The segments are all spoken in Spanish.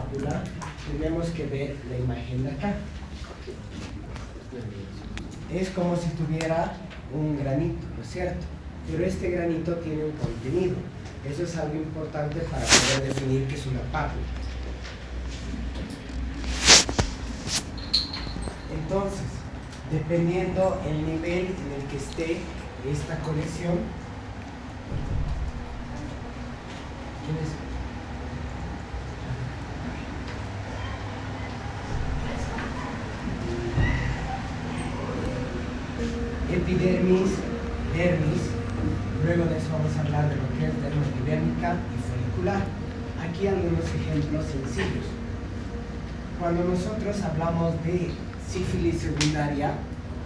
pápula, tenemos que ver la imagen de acá. Es como si tuviera un granito, ¿no es cierto? Pero este granito tiene un contenido. Eso es algo importante para poder definir qué es una pápula. Entonces, dependiendo el nivel en el que esté esta colección, ¿quién es? Epidermis, dermis, luego de eso vamos a hablar de lo que es dermoepidérmica y folicular. Aquí algunos ejemplos sencillos. Cuando nosotros hablamos de sífilis secundaria,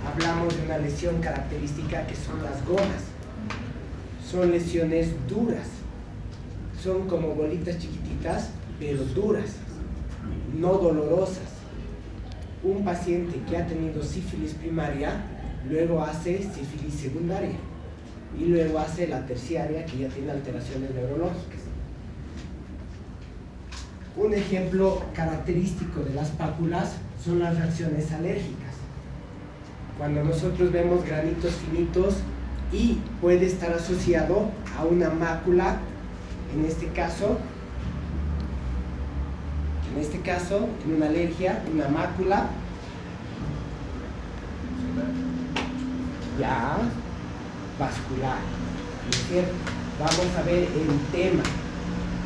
hablamos de una lesión característica que son las gomas. Son lesiones duras, son como bolitas chiquititas, pero duras, no dolorosas. Un paciente que ha tenido sífilis primaria, luego hace sífilis secundaria y luego hace la terciaria, que ya tiene alteraciones neurológicas. Un ejemplo característico de las pápulas son las reacciones alérgicas. Cuando nosotros vemos granitos finitos y puede estar asociado a una mácula, en este caso, en una alergia, una mácula, ya vascular, ¿no es cierto? Vamos a ver eritema.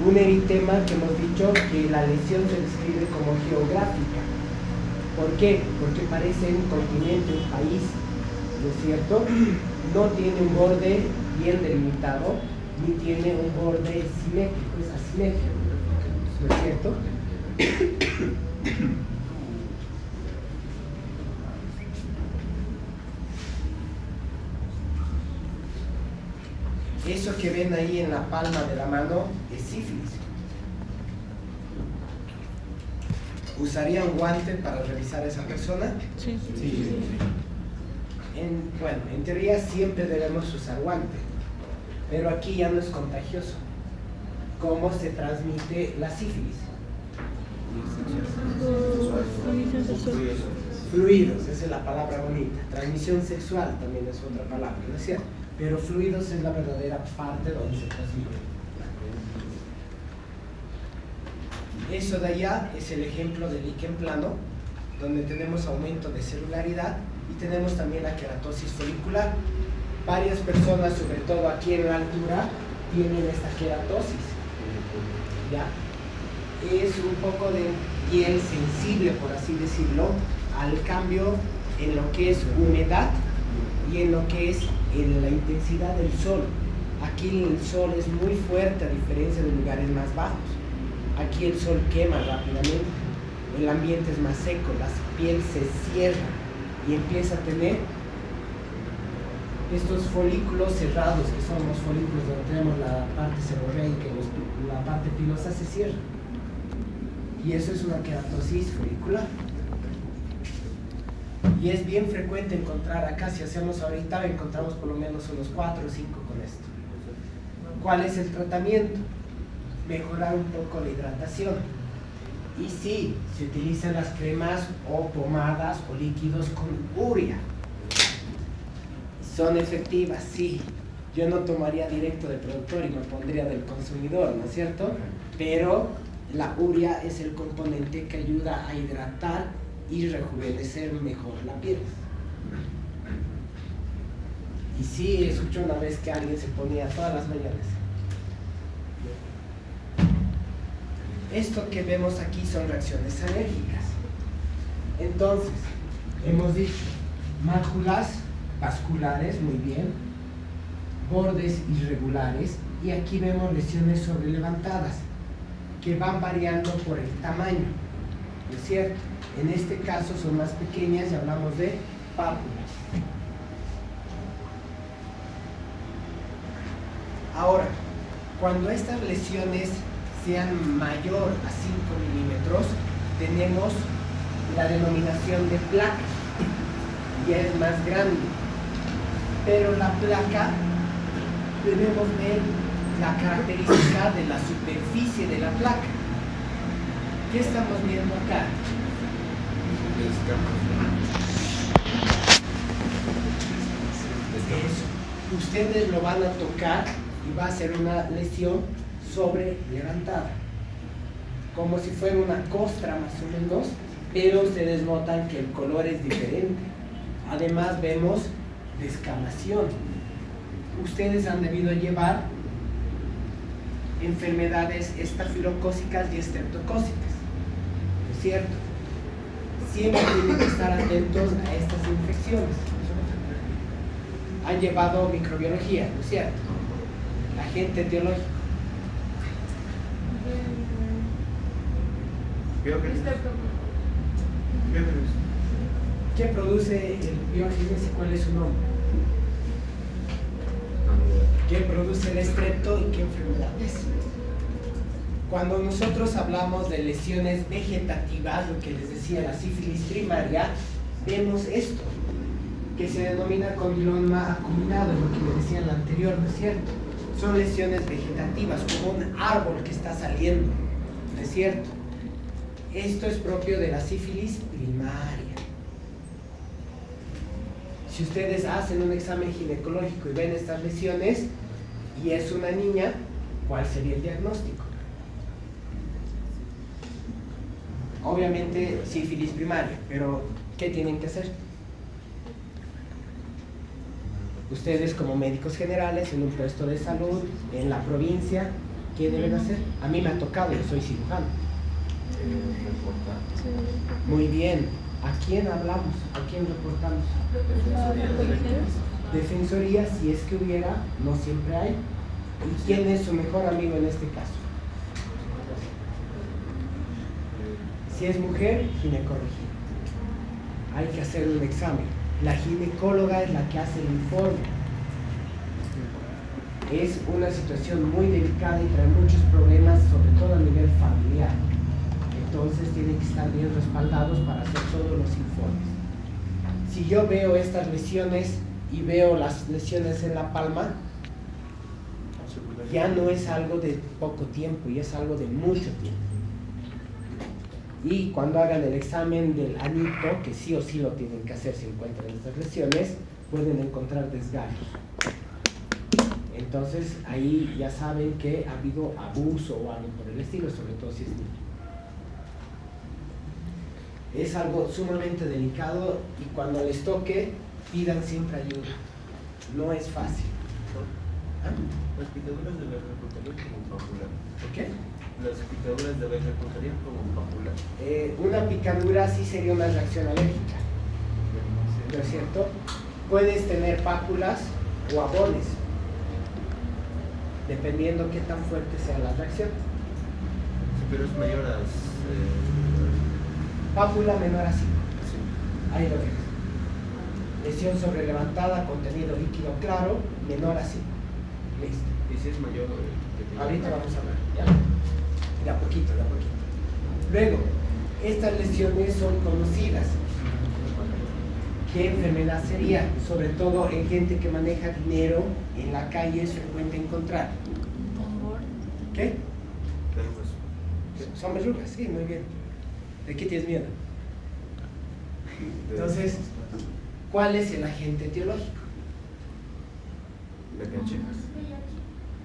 Un eritema que hemos dicho que la lesión se describe como geográfica. ¿Por qué? Porque parece un continente, un país, ¿no es cierto? No tiene un borde bien delimitado, ni tiene un borde simétrico, es asimétrico, ¿no es cierto? Eso que ven ahí en la palma de la mano es sífilis. ¿Usarían guante para revisar a esa persona? Sí. Sí. Bueno, en teoría siempre debemos usar guante, pero aquí ya no es contagioso. ¿Cómo se transmite la sífilis? Fluidos, esa es la palabra bonita. Transmisión sexual también es otra palabra, ¿no es cierto? Pero fluidos es la verdadera parte donde se transmite. Eso de allá es el ejemplo del líquen plano, donde tenemos aumento de celularidad y tenemos también la queratosis folicular. Varias personas, sobre todo aquí en la altura, tienen esta queratosis. ¿Ya? Es un poco de piel sensible, por así decirlo, al cambio en lo que es humedad y en lo que es en la intensidad del sol. Aquí el sol es muy fuerte a diferencia de lugares más bajos. Aquí el sol quema rápidamente, el ambiente es más seco, la piel se cierra y empieza a tener estos folículos cerrados, que son los folículos donde tenemos la parte seborreica y la parte pilosa se cierra. Y eso es una queratosis folicular. Y es bien frecuente encontrar acá, si hacemos ahorita, encontramos por lo menos unos 4 o 5 con esto. ¿Cuál es el tratamiento? Mejorar un poco la hidratación. Y sí, se utilizan las cremas o pomadas o líquidos con urea. ¿Son efectivas? Sí. Yo no tomaría directo del productor y me pondría del consumidor, ¿no es cierto? Pero la urea es el componente que ayuda a hidratar y rejuvenecer mejor la piel. Y sí, escuché una vez que alguien se ponía todas las mañanas. Esto que vemos aquí son reacciones alérgicas. Entonces, hemos dicho máculas vasculares, muy bien, bordes irregulares, y aquí vemos lesiones sobrelevantadas que van variando por el tamaño, ¿no es cierto? En este caso son más pequeñas y hablamos de pápulas. Ahora, cuando estas lesiones sean mayor a 5 milímetros, tenemos la denominación de placa, ya es más grande. Pero la placa, debemos ver la característica de la superficie de la placa. ¿Qué estamos viendo acá? Ustedes lo van a tocar y va a ser una lesión sobre levantada, como si fuera una costra más o menos, pero ustedes notan que el color es diferente. Además vemos descamación. Ustedes han debido llevar enfermedades estafilocócicas y estreptocócicas, ¿no es cierto? Siempre tienen que estar atentos a estas infecciones. Han llevado microbiología, ¿no es cierto? Agente etiológico. ¿Qué produce el biogénesis y cuál es su nombre? ¿Qué produce el estrepto y qué enfermedades? Cuando nosotros hablamos de lesiones vegetativas, lo que les decía la sífilis primaria, vemos esto, que se denomina condiloma acuminado, lo que les decía en la anterior, ¿no es cierto? Son lesiones vegetativas, como un árbol que está saliendo, ¿no es cierto? Esto es propio de la sífilis primaria. Si ustedes hacen un examen ginecológico y ven estas lesiones y es una niña, ¿cuál sería el diagnóstico? Obviamente sífilis primaria, pero ¿qué tienen que hacer? Ustedes como médicos generales en un puesto de salud en la provincia, ¿qué deben hacer? A mí me ha tocado, yo soy cirujano. Muy bien. ¿A quién hablamos? ¿A quién reportamos? Defensoría, si es que hubiera, no siempre hay. ¿Y quién es su mejor amigo en este caso? Si es mujer, ginecología. Hay que hacer un examen. La ginecóloga es la que hace el informe. Es una situación muy delicada y trae muchos problemas, sobre todo a nivel familiar. Entonces tienen que estar bien respaldados para hacer todos los informes. Si yo veo estas lesiones y veo las lesiones en la palma, ya no es algo de poco tiempo, y es algo de mucho tiempo. Y cuando hagan el examen del anito, que sí o sí lo tienen que hacer si encuentran estas lesiones, pueden encontrar desgarros. Entonces ahí ya saben que ha habido abuso o algo por el estilo, sobre todo si es niño. Es algo sumamente delicado y cuando les toque, pidan siempre ayuda. No es fácil. ¿Ah? Las picaduras de la reclutarían como papular. ¿Por qué? Las picaduras de la reclutarían como papular. Una picadura sí sería una reacción alérgica, ¿no es cierto? Puedes tener pápulas o abones, dependiendo qué tan fuerte sea la reacción. Sí, pero es mayor a... Pápula menor a 5. sí. Ahí lo ves. Lesión sobrelevantada, contenido líquido claro, menor a 5. Listo. ¿Y si es mayor? Ahorita vamos a hablar, ¿ya? De a poquito, de a poquito. Luego, estas lesiones son conocidas. ¿Qué enfermedad sería? Sobre todo en gente que maneja dinero, en la calle es frecuente encontrar. ¿Qué? Son verrugas, sí, muy bien. ¿De qué tienes miedo? Entonces, ¿cuál es el agente etiológico?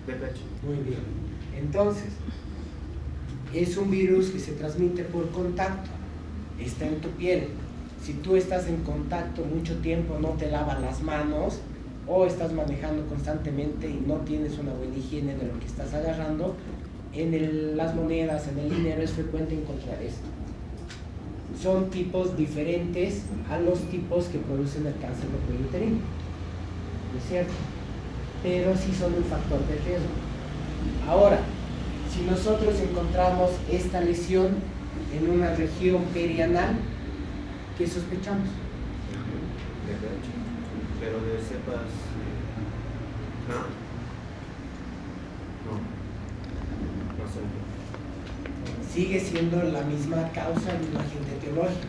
VPH. Muy bien. Entonces, es un virus que se transmite por contacto. Está en tu piel. Si tú estás en contacto mucho tiempo, no te lavas las manos o estás manejando constantemente y no tienes una buena higiene de lo que estás agarrando, en las monedas, en el dinero es frecuente encontrar esto. Son tipos diferentes a los tipos que producen el cáncer de cuello uterino, ¿no es cierto? Pero sí son un factor de riesgo. Ahora, si nosotros encontramos esta lesión en una región perianal, ¿qué sospechamos? VPH. Pero de cepas... No sé. Sigue siendo la misma causa, el mismo agente etiológico,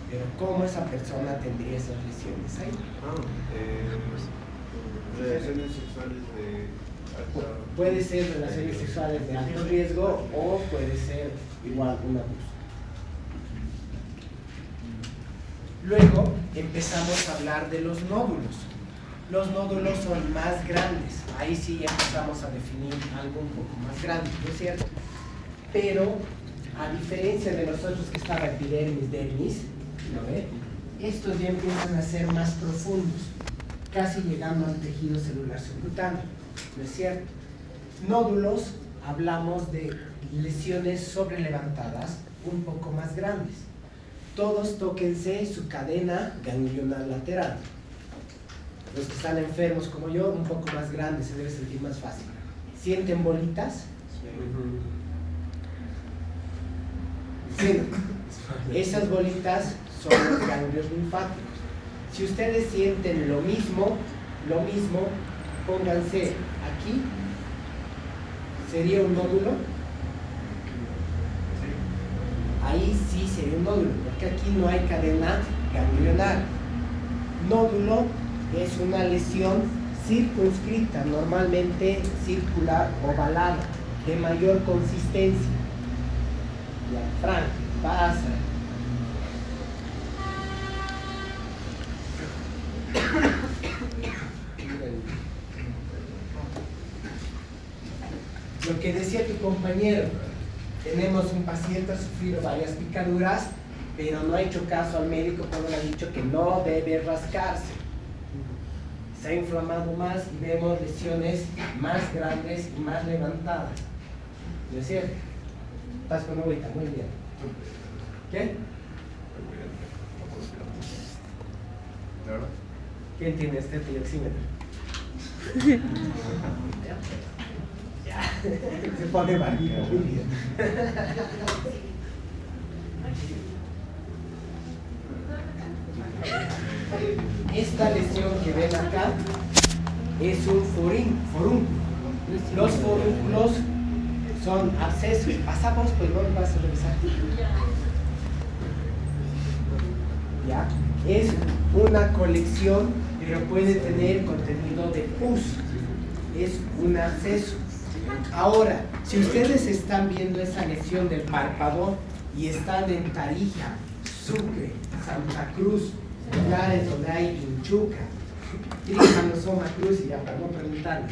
pero ¿cómo esa persona tendría esas lesiones ahí? Relaciones sexuales de Puede ser relaciones sexuales de alto riesgo o puede ser igual un abuso. Luego empezamos a hablar de los nódulos. Los nódulos son más grandes. Ahí sí empezamos a definir algo un poco más grande, ¿no es cierto? Pero a diferencia de los otros que estaba epidermis, dermis, ¿no ve? Estos ya empiezan a ser más profundos, casi llegando al tejido celular subcutáneo, ¿no es cierto? Nódulos, hablamos de lesiones sobrelevantadas un poco más grandes. Todos tóquense su cadena ganglional lateral. Los que están enfermos como yo, un poco más grandes, se debe sentir más fácil. ¿Sienten bolitas? Sí. Esas bolitas son los ganglios linfáticos. Si ustedes sienten lo mismo, pónganse aquí. ¿Sería un nódulo? Ahí sí sería un nódulo, porque aquí no hay cadena ganglionar. Nódulo es una lesión circunscrita, normalmente circular ovalada, de mayor consistencia. Ya, Frank, pasa. Lo que decía tu compañero, tenemos un paciente, ha sufrido varias picaduras, pero no ha hecho caso al médico cuando le ha dicho que no debe rascarse. Se ha inflamado más y vemos lesiones más grandes y más levantadas. ¿No es cierto? Estás con agüita, muy bien. ¿Qué? ¿Quién tiene este dioxímetro? Ya. Se pone barbito, muy bien. Esta lesión que ven acá es un forúnculo. Los forúnculos son abscesos. Pasamos, pues no vas a revisar. ¿Ya? Es una colección, pero puede tener contenido de pus. Es un absceso. Ahora, si ustedes están viendo esa lesión del párpado y están en Tarija, Sucre, Santa Cruz, lugares donde hay hinchuca, Trijanosoma Cruz, y ya para no preguntar,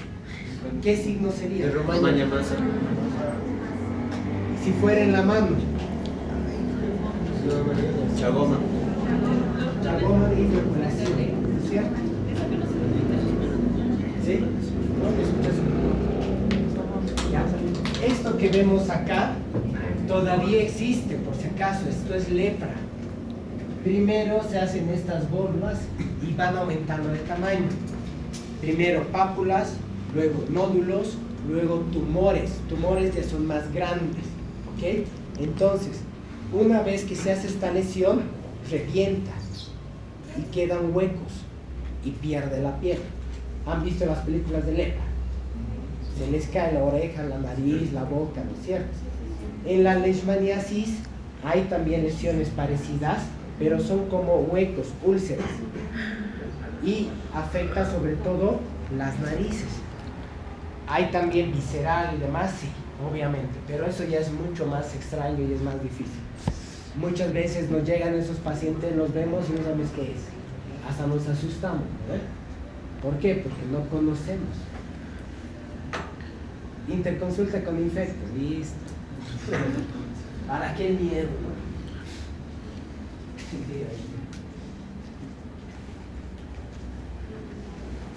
¿qué signo sería? De Romaña Masa. Si fuera en la mano, Chagoma. Chagoma y circulación, ¿cierto? ¿Sí? ¿No? ¿Me escuchas? Ya. Esto que vemos acá todavía existe, por si acaso, esto es lepra. Primero se hacen estas bolas y van aumentando de tamaño. Primero pápulas, luego nódulos, luego tumores. Tumores ya son más grandes, ¿ok? Entonces, una vez que se hace esta lesión, revienta y quedan huecos y pierde la piel. ¿Han visto las películas de lepra? Se les cae la oreja, la nariz, la boca, ¿no es cierto? En la leishmaniasis hay también lesiones parecidas, pero son como huecos, úlceras, y afecta sobre todo las narices. Hay también visceral y demás, sí, obviamente, pero eso ya es mucho más extraño y es más difícil. Muchas veces nos llegan esos pacientes, los vemos y no sabemos qué es, hasta nos asustamos, ¿no? ¿Por qué? Porque no conocemos. Interconsulta con infectos, listo. ¿Para qué miedo, no?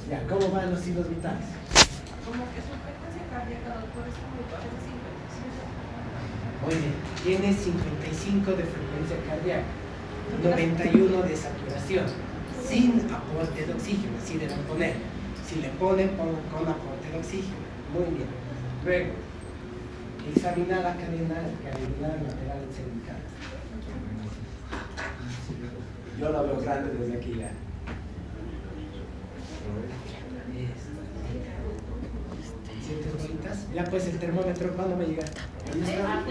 Ya, ¿cómo van los signos vitales? Como que su frecuencia cardíaca, doctor, es muy baja, es 55. Muy bien, tiene 55 de frecuencia cardíaca, 91 de saturación, sin aporte de oxígeno, así deben poner. Si le ponen, pongan con aporte de oxígeno. Muy bien. Luego, examinar la cadena lateral cervical. Yo lo veo grande desde aquí ya. ¿Sientes bolitas? Ya pues el termómetro, ¿cuándo me llega? Ahí está.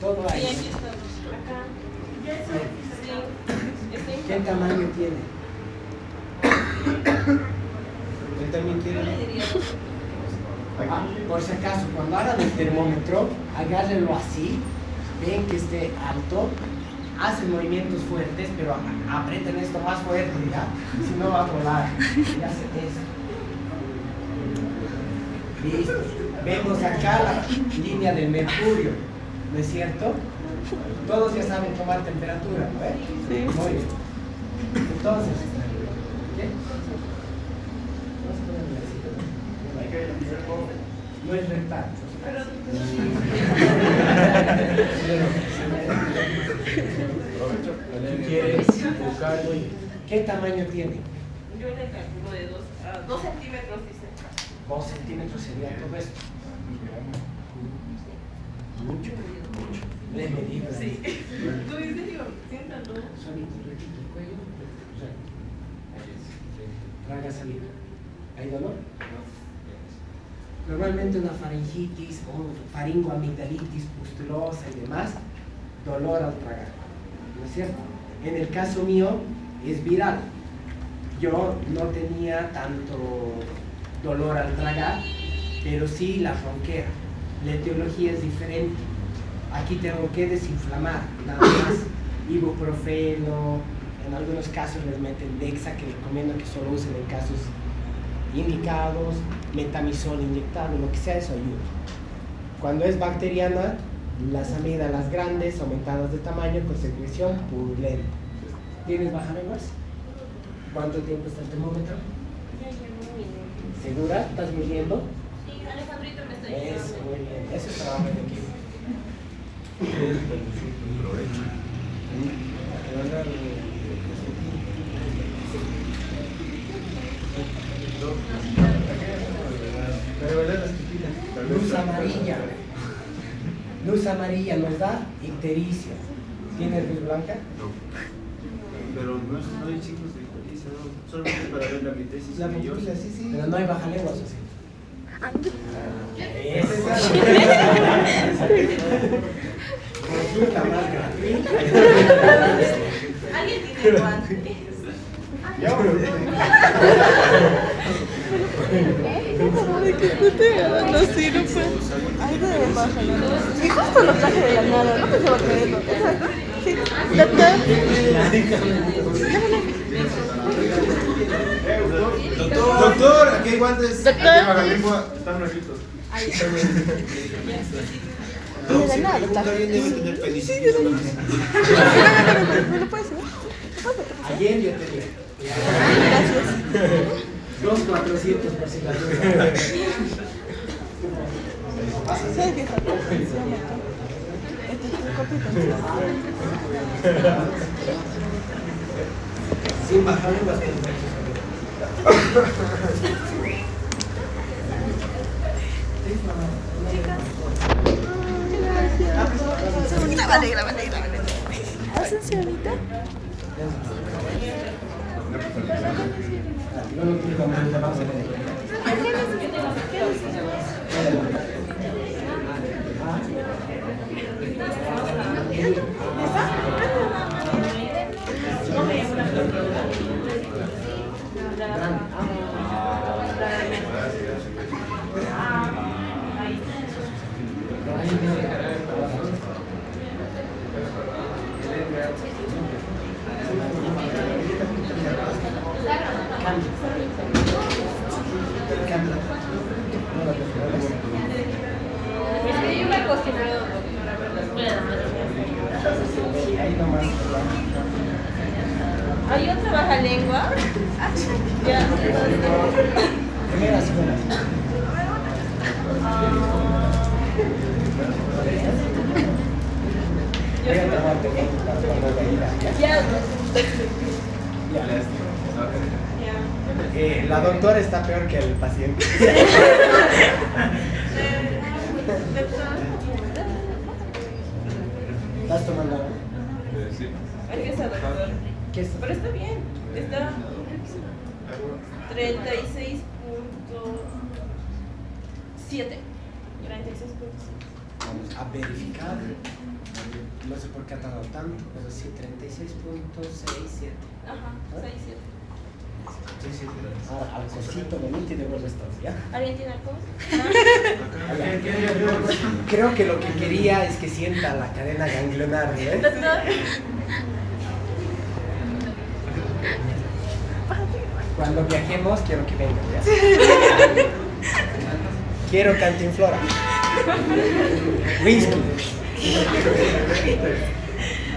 Todo ahí. Sí, aquí estamos. Acá. Sí. ¿Qué tamaño tiene? Él también quiere. por si acaso, cuando hagan el termómetro, agárrenlo así, ven que esté alto, hacen movimientos fuertes, pero aprieten esto más fuerte, ¿ya? Si no va a volar. Y hacen eso. Listo. Vemos acá la línea del mercurio, ¿no es cierto? Todos ya saben tomar temperatura, ¿no? Sí. Muy bien. Entonces, ¿qué? No es rectal. Pero ¿Quieres buscar? ¿Qué tamaño tiene? yo le calculo de 2 centímetros, dice. 2 centímetros sería todo esto. Mucho. Le he medido. Sí. Tú en serio, siéntalo. Suavito, recto el cuello. Recto. Ahí es. Traga saliva. ¿Hay dolor? Normalmente una faringitis o faringoamigdalitis pustulosa y demás, dolor al tragar, ¿no es cierto? En el caso mío es viral. Yo no tenía tanto dolor al tragar, pero sí la ronquera. La etiología es diferente. Aquí tengo que desinflamar, nada más. Ibuprofeno, en algunos casos les meten Dexa, que recomiendo que solo usen en casos indicados, metamizol inyectado, lo que sea, eso ayuda. Cuando es bacteriana, las amígdalas grandes, aumentadas de tamaño, con secreción purulenta. ¿Tienes baja lenguas? ¿Cuánto tiempo está el termómetro? Ya llevo un minuto. ¿Segura? ¿Estás midiendo? Sí, Alejandrito me está Eso, ayudando. muy bien. Eso es trabajo en equipo. Luz amarilla. Luz amarilla nos da ictericia. ¿Tienes luz blanca? No. Pero no hay signos de ictericia, ¿no? Solamente para ver la mitesis La mayor. pupila, sí. Pero no hay baja lengua, ¿o sí? Consulta más gratuita. ¿Alguien tiene guantes? De que tú te agarrando así, no fue. Algo de baja, ¿no? Y justo lo traje de la nada, no pensaba creerlo. Exacto. Sí. Doctor, aquí hay guantes. Doctor. Aquí baja lengua, están nuevitos. Y de la nada, Pregunta, ¿alguien debe tener penicilina? ¿Me lo puedes decir? Ayer yo tenía. Gracias. 2,400 por si la duda. ¿Sabes qué está pasando? Este es tu copito. Sin bajar lenguas. Grábale. ¿Hacen señorita? No lo quiero más, vamos a ver. Es que yo me acostumbré, doctora, a ver las pruebas. Ahí nomás. ¿Hay otra baja lengua? Ya. Primera, segunda. Voy a tomarte fotos para cuando la ida. Ya. La doctora está peor que el paciente. ¿Estás tomando algo? Sí. Aquí está, doctor. ¿Qué es? Pero está bien. Está 36.7. 36.7. Vamos a verificar. No sé por qué ha tardado tanto, pero sí, 36.67. Ajá, 6.7. Sí, sí, Al cosito bonito y devuelves todo, ¿ya? ¿Alguien tiene algo? Creo que lo que quería es que sienta la cadena ganglionar, ¿eh? Cuando viajemos, quiero que vengan, ¿ya? Quiero cantinflora. Whisky.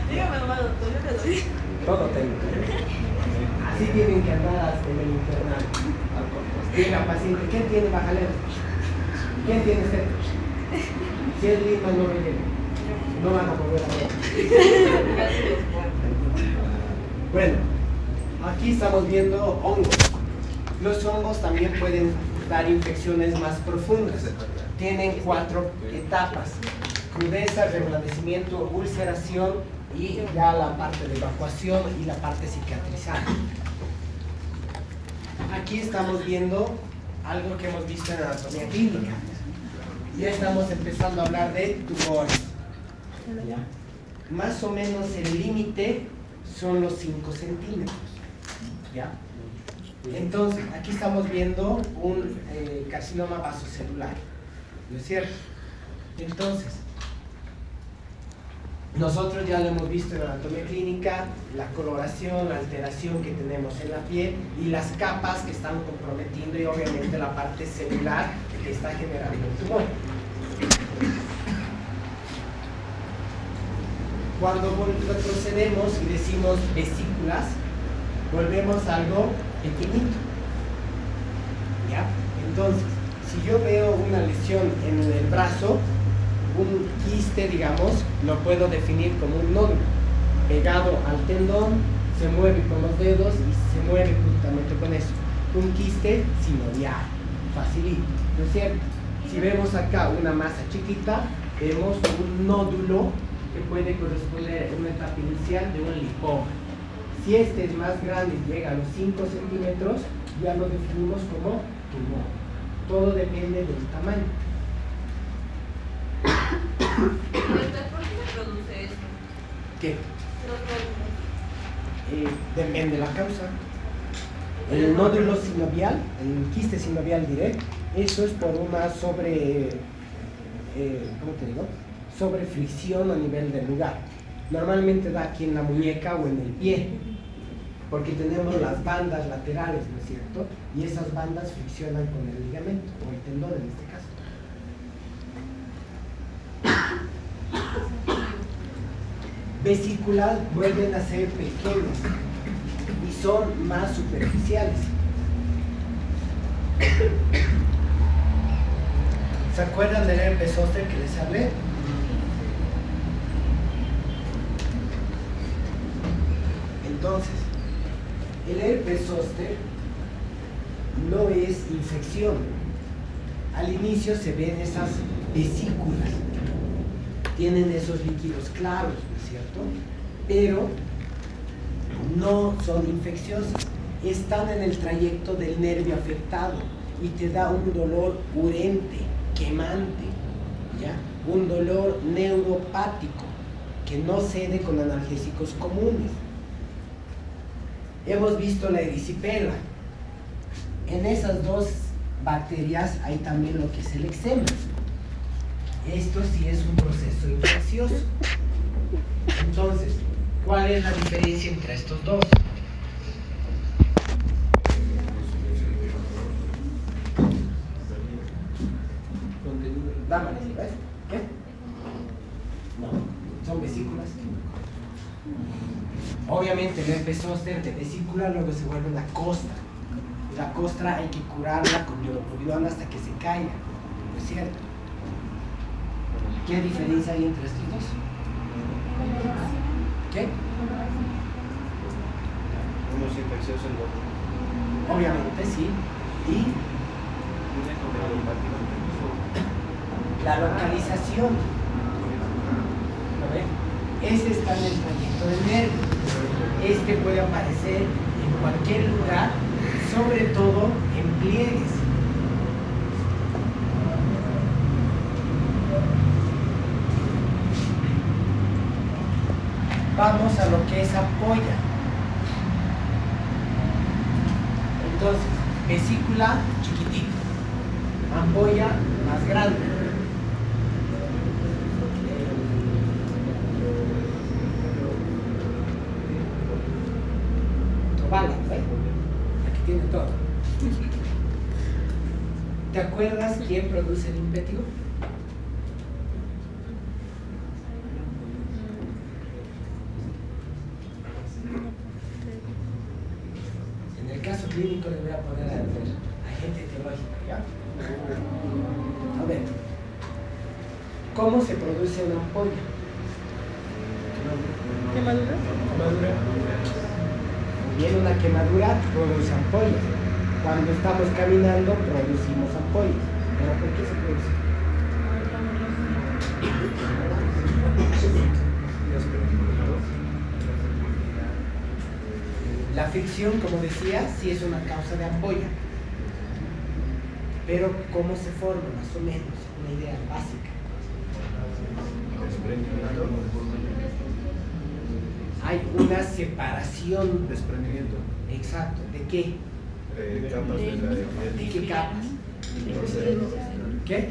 Dígame, hermano, yo le doy. Todo tengo. Así tienen que andar hasta en el internado. Diga, paciente, ¿quién tiene bajalero? ¿Quién tiene sed? Si es Lima, no me lleve. No van a volver a ver. Bueno, aquí estamos viendo hongos. Los hongos también pueden dar infecciones más profundas. Tienen 4 etapas: crudeza, reblandecimiento, ulceración y ya la parte de evacuación y la parte cicatrizada. Aquí estamos viendo algo que hemos visto en anatomía clínica. Ya estamos empezando a hablar de tumores. ¿Ya? Más o menos el límite son los 5 centímetros. ¿Ya? Entonces, aquí estamos viendo un carcinoma vasocelular. ¿No es cierto? Entonces, nosotros ya lo hemos visto en la anatomía clínica, la coloración, la alteración que tenemos en la piel y las capas que están comprometiendo y obviamente la parte celular que está generando el tumor. Cuando retrocedemos y decimos vesículas, volvemos a algo pequeñito. ¿Ya? Entonces, si yo veo una lesión en el brazo, un quiste, digamos, lo puedo definir como un nódulo pegado al tendón, se mueve con los dedos y se mueve justamente con eso. Un quiste sinovial, facilito, ¿no es cierto? Si vemos acá una masa chiquita, vemos un nódulo que puede corresponder a una etapa inicial de un lipoma. Si este es más grande y llega a los 5 centímetros, ya lo definimos como tumor. Todo depende del tamaño. ¿Por qué se produce esto? ¿Qué? Los nódulos. Depende de la causa. El nódulo sinovial, el quiste sinovial diré, eso es por una ¿cómo te digo? Sobre fricción a nivel del lugar. Normalmente da aquí en la muñeca o en el pie, porque tenemos las bandas laterales, ¿no es cierto? Y esas bandas friccionan con el ligamento, o el tendón en este caso. Vesículas vuelven a ser pequeñas y son más superficiales. ¿Se acuerdan del herpes zóster que les hablé? Entonces, el herpes zóster no es infección. Al inicio se ven esas vesículas, tienen esos líquidos claros, ¿no es cierto? Pero no son infecciosas, están en el trayecto del nervio afectado y te da un dolor urente, quemante, ¿ya? Un dolor neuropático que no cede con analgésicos comunes. Hemos visto la erisipela. En esas 2 bacterias hay también lo que es el eczema. Esto sí es un proceso infeccioso. Entonces, ¿cuál es la diferencia entre estos dos? Dámales, ¿ves? ¿Qué? No, son vesículas. Obviamente el herpes zóster de vesícula luego se vuelve una costra. La costra hay que curarla con hidropovidona hasta que se caiga, ¿no es cierto? ¿Qué diferencia hay entre estos dos? ¿Qué? Uno es infeccioso, el otro. Obviamente, sí. Y la localización. ¿Lo ven? Este está en el trayecto del nervio. Este puede aparecer en cualquier lugar, sobre todo en pliegues. Vamos a lo que es ampolla. Entonces, vesícula chiquitita, ampolla más grande. Bala, ¿eh? Aquí tiene todo. ¿Te acuerdas quién produce el impétigo? En el caso clínico le voy a poner a agente etiológico, ¿ya? A ver, ¿cómo se produce una ampolla? ¿Quemadura? Quemadura. Bien, una quemadura produce ampollas. Cuando estamos caminando producimos ampollas. ¿Pero por qué se produce? La fricción, como decía, sí es una causa de ampolla. Pero ¿cómo se forma? Más o menos, una idea básica. Hay una separación. Desprendimiento. Exacto. ¿De qué? Capas de la ¿De qué capas? ¿Qué?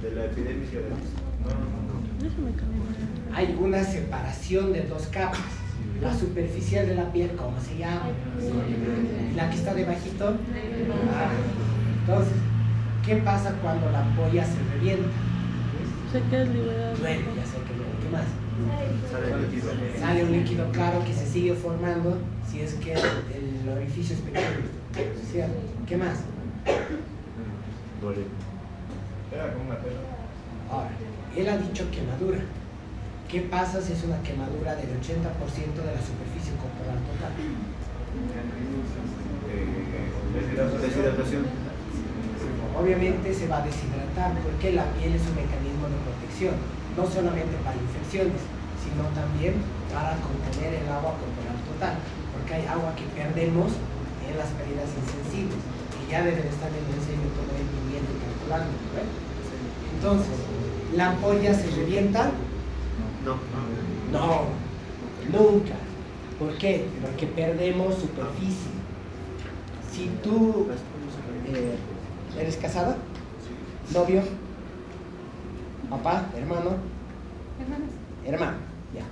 De la epidemia. Hay una separación de dos capas. La superficial de la piel, ¿cómo se llama? La que está debajito. Entonces, ¿qué pasa cuando la ampolla se revienta? Se queda liberado. Bueno, ya sé que luego, ¿qué más? Sale el líquido. Sale un líquido claro que se sigue formando si es que el orificio es pequeño. ¿Cierto? ¿Qué más? Duele. Era como una pela. Ahora, él ha dicho quemadura. ¿Qué pasa si es una quemadura del 80% de la superficie corporal total? Deshidratación. Obviamente se va a deshidratar porque la piel es un mecanismo de protección, no solamente para infecciones, sino también para contener el agua corporal total, porque hay agua que perdemos en las pérdidas insensibles, que ya deben estar en el método de movimiento y calculando, ¿eh? Entonces, ¿la ampolla se revienta? No, nunca. ¿Por qué? Porque perdemos superficie. Si tú eres casada, novio, papá, hermano, hermano, ya.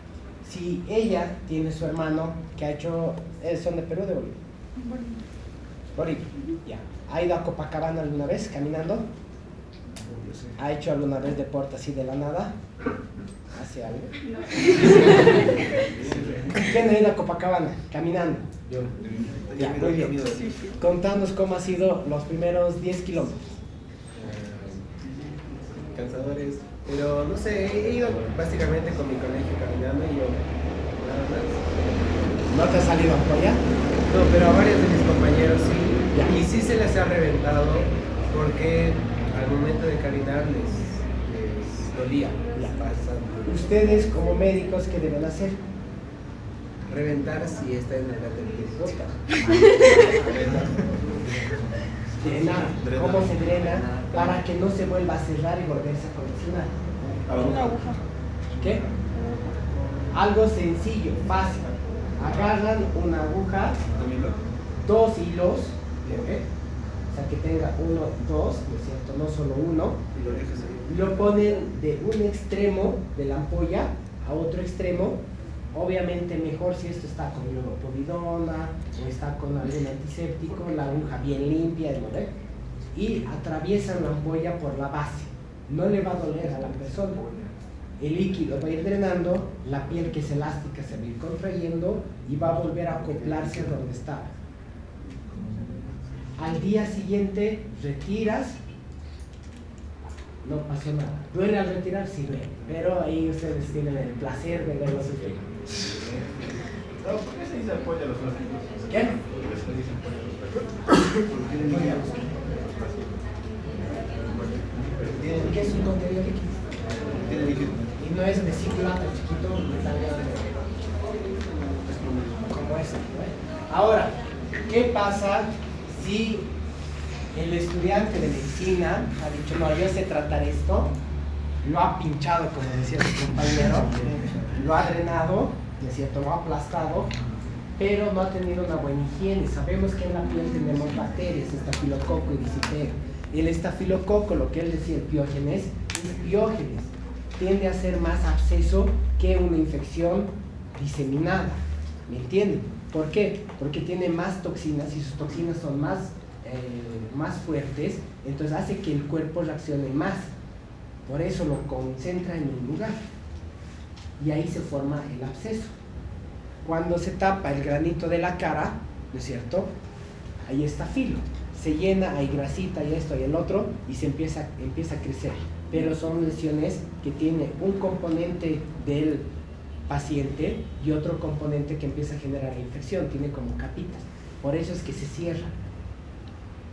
Si ella tiene su hermano que ha hecho, ¿son de Perú o de Bolivia? Bolivia, ya. ¿Ha ido a Copacabana alguna vez caminando? ¿Ha hecho alguna vez deporte así de la nada? ¿Hace algo? ¿Quién ha ido a Copacabana caminando? Yo. Ya, muy bien. Contanos cómo ha sido los primeros 10 kilómetros. Cansadores, pero no sé, he ido básicamente con mi colegio caminando y yo nada más. ¿No te ha salido ampolla? No, pero a varios de mis compañeros sí, Ya. y sí se les ha reventado porque al momento de caminar les dolía. Ya. Bastante. Ustedes como médicos, ¿qué deben hacer? Reventar si está en el lateral. Drenar. ¿Cómo se drena? Para que no se vuelva a cerrar y volverse a condicionar. Una aguja. ¿Qué? Algo sencillo, fácil. Agarran una aguja, dos hilos, ¿ok? O sea que tenga uno, dos, ¿no es cierto? No solo uno. Y lo dejas ahí. Lo ponen de un extremo de la ampolla a otro extremo. Obviamente mejor si esto está con hidropovidona o está con algún antiséptico, la aguja bien limpia, ¿no ve? Y atraviesan la ampolla por la base. No le va a doler a la persona. El líquido va a ir drenando, la piel que es elástica se va a ir contrayendo y va a volver a acoplarse donde estaba. Al día siguiente retiras, no pasó nada. ¿Duele al retirar? Sí duele, pero ahí ustedes tienen el placer de verlo sufrir. No, ¿por qué se dice apoya a los plásticos? ¿Qué? ¿Por qué se dice apoya a los plásticos? ¿Qué es un contenido líquido? Tiene líquido. Y no es vesícula tan chiquito tan grande como este, ¿no? Ahora, ¿qué pasa si el estudiante de medicina ha dicho, no, yo sé tratar esto, lo ha pinchado, como decía su compañero, lo ha drenado, ¿no es cierto?, lo ha aplastado, pero no ha tenido una buena higiene. Sabemos que en la piel tenemos bacterias, estafilococo y disipero. El estafilococo, lo que él decía, el piógenes, es piógenes. Tiende a ser más absceso que una infección diseminada. ¿Me entienden? ¿Por qué? Porque tiene más toxinas y sus toxinas son más fuertes, entonces hace que el cuerpo reaccione más. Por eso lo concentra en un lugar. Y ahí se forma el absceso. Cuando se tapa el granito de la cara, ¿no es cierto? Ahí está filo. Se llena, hay grasita y esto y el otro, y se empieza a crecer. Pero son lesiones que tiene un componente del paciente y otro componente que empieza a generar la infección, tiene como capitas. Por eso es que se cierra.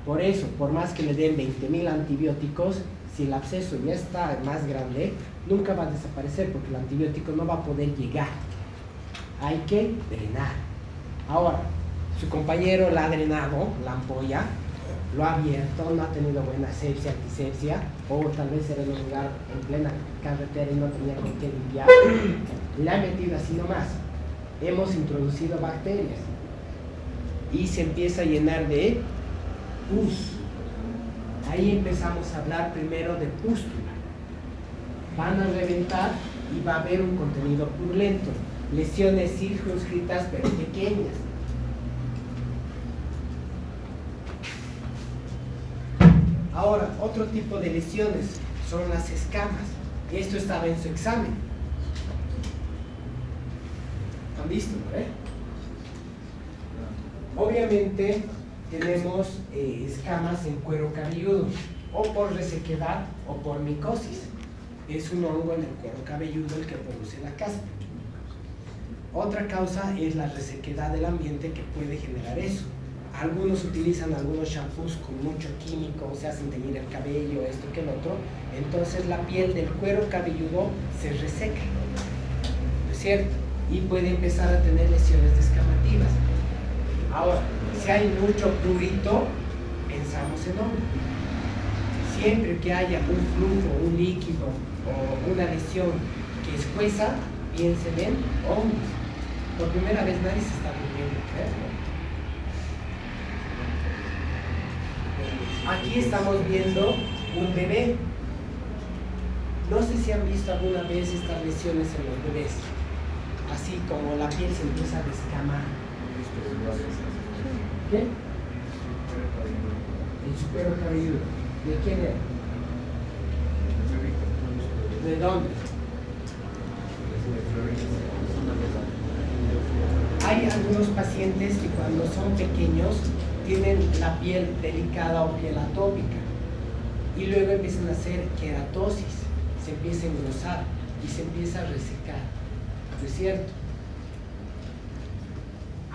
Por eso, por más que le den 20.000 antibióticos, si el absceso ya está más grande, nunca va a desaparecer porque el antibiótico no va a poder llegar. Hay que drenar. Ahora, su compañero la ha drenado, la ampolla, lo ha abierto, no ha tenido buena asepsia, antisepsia, o tal vez era en un lugar en plena carretera y no tenía con qué limpiar. Le ha metido así nomás. Hemos introducido bacterias y se empieza a llenar de pus. Ahí empezamos a hablar primero de pústula. Van a reventar y va a haber un contenido purulento. Lesiones circunscritas pero pequeñas. Ahora, otro tipo de lesiones son las escamas. Esto estaba en su examen. ¿Han visto? Obviamente tenemos escamas en cuero cabelludo, o por resequedad o por micosis. Es un hongo en el cuero cabelludo el que produce la caspa. Otra causa es la resequedad del ambiente que puede generar eso. Algunos utilizan algunos shampoos con mucho químico, se hacen teñir el cabello, esto que el otro. Entonces la piel del cuero cabelludo se reseca, ¿no es cierto? Y puede empezar a tener lesiones descamativas. Ahora, si hay mucho prurito, pensamos en hongo. Siempre que haya un flujo, un líquido o una lesión que escueza, piensen en hongos. Por primera vez nadie se está muriendo, ¿creo? Aquí estamos viendo un bebé. No sé si han visto alguna vez estas lesiones en los bebés. Así como la piel se empieza a descamar. ¿Qué? El cuero cabelludo. ¿De quién era? ¿De dónde? Hay algunos pacientes que cuando son pequeños tienen la piel delicada o piel atópica y luego empiezan a hacer queratosis, se empieza a engrosar y se empieza a resecar, ¿no es cierto?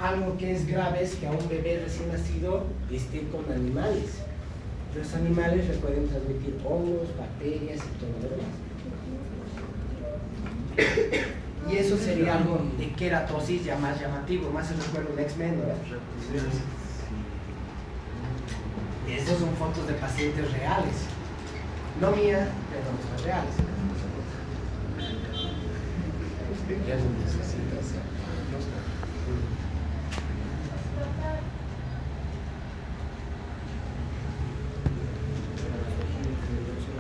Algo que es grave es que a un bebé recién nacido esté con animales. Los animales le pueden transmitir hongos, bacterias y todo lo demás. Y eso sería algo de queratosis ya más llamativo, más se recuerda un X-Men, ¿no? Estas son fotos de pacientes reales, no mías, pero reales.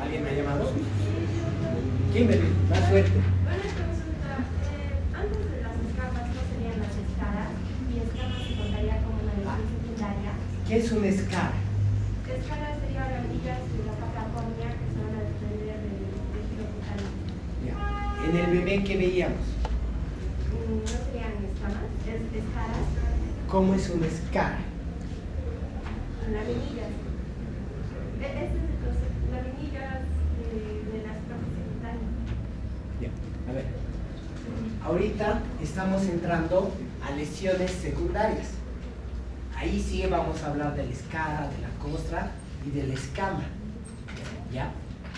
¿Alguien me ha llamado? Kimberly, más fuerte. Buena consulta. Antes de las escamas no serían las escaras y escamas se contaría como una lesión secundaria. ¿Qué es una escara? Escaras serían hormiguas de la capa córnea que se van a desprender del tejido cutáneo. Ya. En el bebé, ¿qué veíamos? No serían escamas, es escaras. ¿Cómo es una escara? Laminillas. Este es el concepto. Laminillas de las capas secundarias. Ya. A ver. Ahorita estamos entrando a lesiones secundarias. Ahí sí vamos a hablar de la escara, de la costra y de la escama. ¿Ya?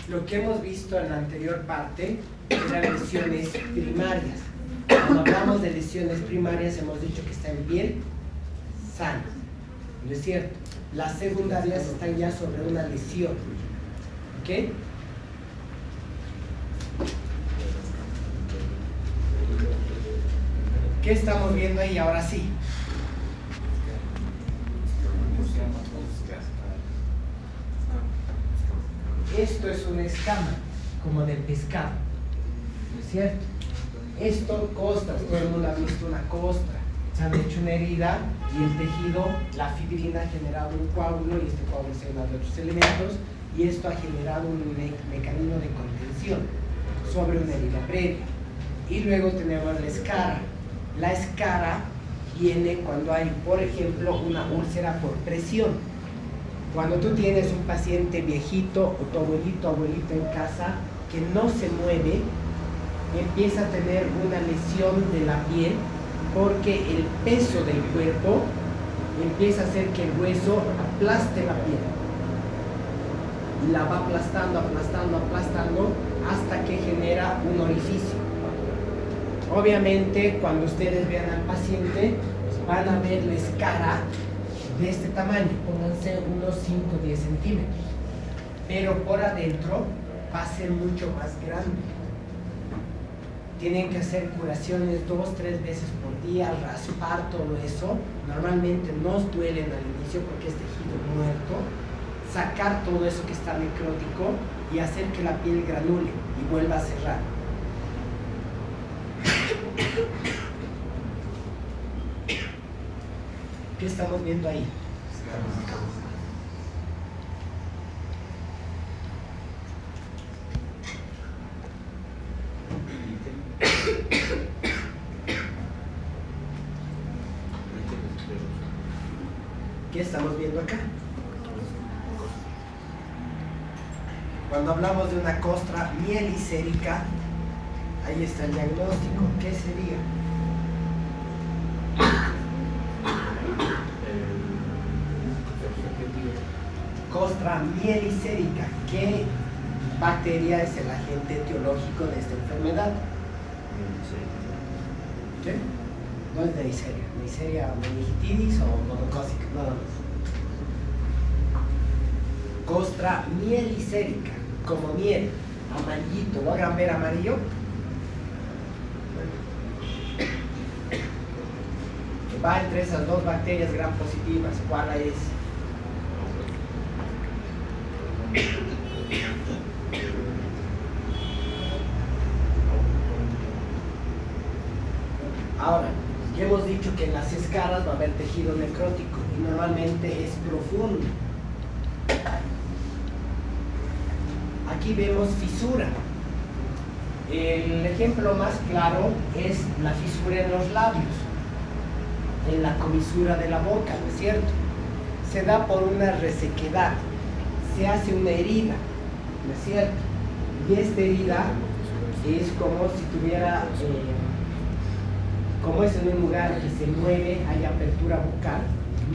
Lo que hemos visto en la anterior parte eran lesiones primarias. Cuando hablamos de lesiones primarias hemos dicho que está en piel sana. ¿No es cierto? Las secundarias están ya sobre una lesión. ¿Ok? ¿Qué estamos viendo ahí ahora sí? esto es una escama, como del pescado, ¿no es cierto? Esto, costras, todo el mundo ha visto una costra. Se han hecho una herida y el tejido, la fibrina ha generado un coágulo y este coágulo se llena de otros elementos y esto ha generado un mecanismo de contención sobre una herida previa. Y luego tenemos la escara. La escara viene cuando hay, por ejemplo, una úlcera por presión. Cuando tú tienes un paciente viejito o tu abuelito o abuelita en casa que no se mueve, empieza a tener una lesión de la piel porque el peso del cuerpo empieza a hacer que el hueso aplaste la piel y la va aplastando, aplastando, aplastando hasta que genera un orificio. Obviamente cuando ustedes vean al paciente van a ver la escara de este tamaño, pónganse unos 5 o 10 centímetros, pero por adentro va a ser mucho más grande. Tienen que hacer curaciones 2 o 3 veces por día, raspar todo eso. Normalmente nos duelen al inicio porque es tejido muerto. Sacar todo eso que está necrótico y hacer que la piel granule y vuelva a cerrar. ¿Qué estamos viendo ahí? ¿Qué estamos viendo acá? Cuando hablamos de una costra mielicérica, ahí está el diagnóstico. ¿Qué sería? Costra mielicérica. ¿Qué bacteria es el agente etiológico de esta enfermedad? ¿Qué? No es Neisseria. Neisseria meningitidis o monocócica, nada más. Costra mielicérica, como miel, amarillito. ¿Logran ver amarillo? Va entre esas dos bacterias gram positivas. ¿Cuál es? Ahora, ya hemos dicho que en las escaras va a haber tejido necrótico y normalmente es profundo. Aquí vemos fisura. El ejemplo más claro es la fisura en los labios, en la comisura de la boca, ¿no es cierto? Se da por una resequedad, se hace una herida, ¿no es cierto? Y esta herida es como si tuviera, como es en un lugar que se mueve, hay apertura bucal,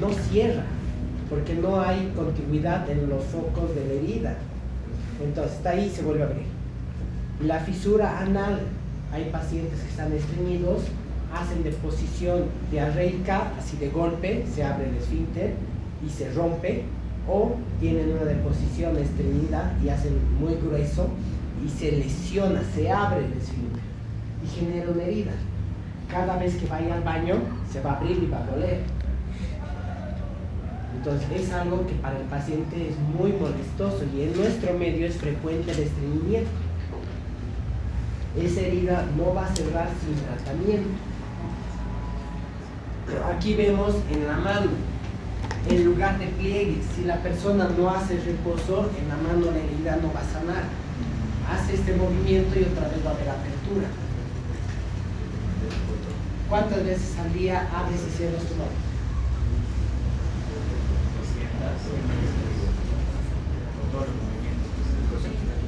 no cierra, porque no hay continuidad en los focos de la herida. Entonces está ahí y se vuelve a abrir. La fisura anal, hay pacientes que están estreñidos, hacen deposición diarreica, así de golpe, se abre el esfínter y se rompe, o tienen una deposición estreñida y hacen muy grueso y se lesiona, se abre el esfínter y genera una herida. Cada vez que vaya al baño se va a abrir y va a doler. Entonces es algo que para el paciente es muy molestoso y en nuestro medio es frecuente el estreñimiento. Esa herida no va a cerrar sin tratamiento. Aquí vemos en la mano, en lugar de pliegue, si la persona no hace reposo, en la mano la herida no va a sanar. Hace este movimiento y otra vez va a haber apertura. ¿Cuántas veces al día abres y cierras tu mano?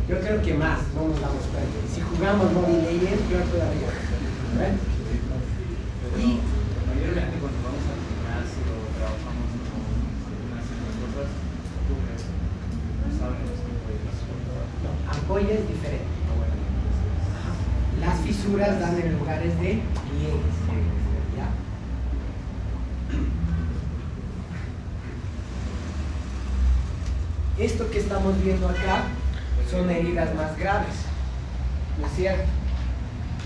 Yo creo que más, no nos damos cuenta. Si jugamos Mobile Legends, peor todavía. ¿Ven? Y mayormente cuando vamos al gimnasio o trabajamos con unas cosas, no sabemos no, ampolla es diferente. Las fisuras dan en lugares de pliegues. ¿Ya? Esto que estamos viendo acá son heridas más graves, ¿no es cierto?